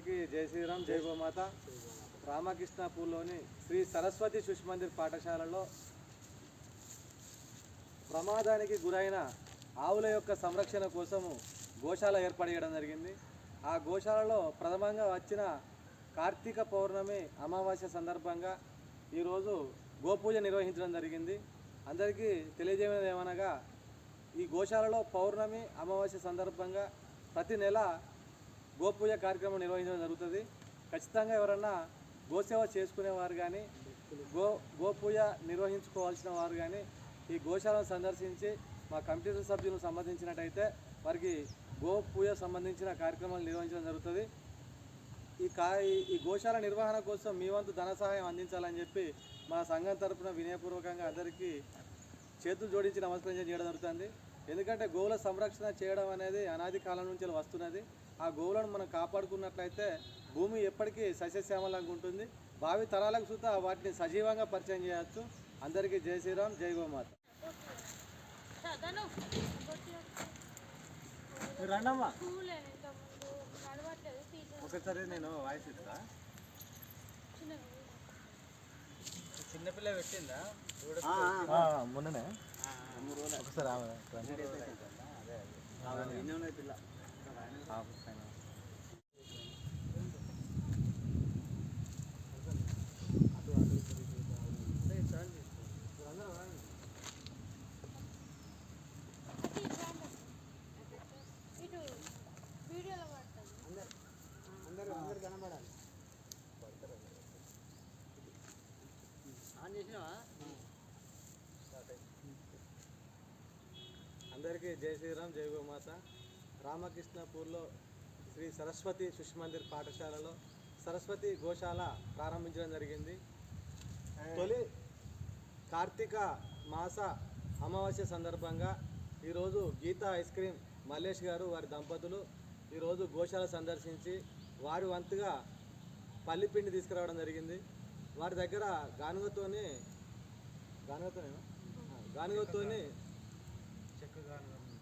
అందరికీ జై శ్రీరామ్, జై గోమాత. రామకృష్ణాపూర్లోని శ్రీ సరస్వతి శిశు మందిర్ పాఠశాలలో ప్రమాదానికి గురైన ఆవుల యొక్క సంరక్షణ కోసము గోశాల ఏర్పాటు చేయడం జరిగింది. ఆ గోశాలలో ప్రథమంగా వచ్చిన కార్తీక పౌర్ణమి అమావాస్య సందర్భంగా ఈరోజు గోపూజ నిర్వహించడం జరిగింది. అందరికీ తెలియజేయడం ఏమనగా, ఈ గోశాలలో పౌర్ణమి అమావాస్య సందర్భంగా ప్రతి నెల గోపూజ కార్యక్రమం నిర్వహించడం జరుగుతుంది. ఖచ్చితంగా ఎవరన్నా గోసేవ చేసుకునేవారు కానీ గోపూజ నిర్వహించుకోవాల్సిన వారు కానీ ఈ గోశాలను సందర్శించి మా కమిటీ సభ్యులను సంబంధించినట్టయితే వారికి గోపూజ సంబంధించిన కార్యక్రమాలు నిర్వహించడం జరుగుతుంది. ఈ గోశాల నిర్వహణ కోసం మీ వంతు ధన సహాయం అందించాలని చెప్పి మా సంఘం తరఫున వినయపూర్వకంగా అందరికీ చేతులు జోడించి నమస్కారం చేయడం జరుగుతుంది. ఎందుకంటే గోవుల సంరక్షణ చేయడం అనేది అనాది కాలం నుంచి వస్తున్నది. ఆ గోవులను మనం కాపాడుకున్నట్లయితే భూమి ఎప్పటికీ సస్యశ్యామలంగా ఉంటుంది. భావి తరాలకు సుతా వాటిని సజీవంగా పరిచయం చేయవచ్చు. అందరికీ జై శ్రీరామ్, జై గోమాత. రండమ్మా ఒకసారి నేను వాయిస్ ఇస్తా. చిన్నపిల్ల పెట్టిందా మొన్ననే ఒకసారి పిల్ల అందరు కనబడాలి. అందరికీ జై శ్రీరామ్, జై గోమాత. రామకృష్ణాపూర్లో శ్రీ సరస్వతి శిశు మందిర్ పాఠశాలలో సరస్వతి గోశాల ప్రారంభించడం జరిగింది. తొలి కార్తీక మాస అమావాస్య సందర్భంగా ఈరోజు గీతా ఐస్ క్రీమ్ మల్లేష్ గారు వారి దంపతులు ఈరోజు గోశాల సందర్శించి వారి వంతుగా పల్లిపిండి తీసుకురావడం జరిగింది. వారి దగ్గర గానుగతోని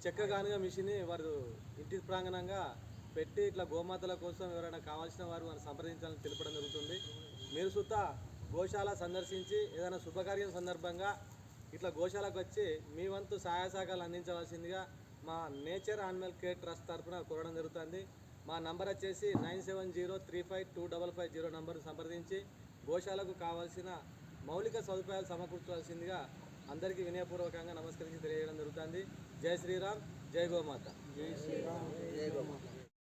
చెక్క గానుగ మిషన్ని వారు ఇంటి ప్రాంగణంగా పెట్టి ఇట్లా గోమాతల కోసం ఎవరైనా కావాల్సిన వారు వారిని సంప్రదించాలని తెలపడం జరుగుతుంది. మీరు సుతా గోశాల సందర్శించి ఏదైనా శుభకార్యం సందర్భంగా ఇట్లా గోశాలకు వచ్చి మీ వంతు సహాయ సహకారాలు అందించవలసిందిగా మా నేచర్ యానిమల్ కేర్ ట్రస్ట్ తరఫున కోరడం జరుగుతుంది. మా నంబర్ వచ్చేసి 9703525550 నంబర్ సంప్రదించి గోశాలకు కావాల్సిన మౌలిక సదుపాయాలు సమకూర్చవలసిందిగా అందరికీ వినయపూర్వకంగా నమస్కరించి తెలియజేయడం జరుగుతుంది. జై శ్రీరామ్, జై గోమాత. జై శ్రీరామ్.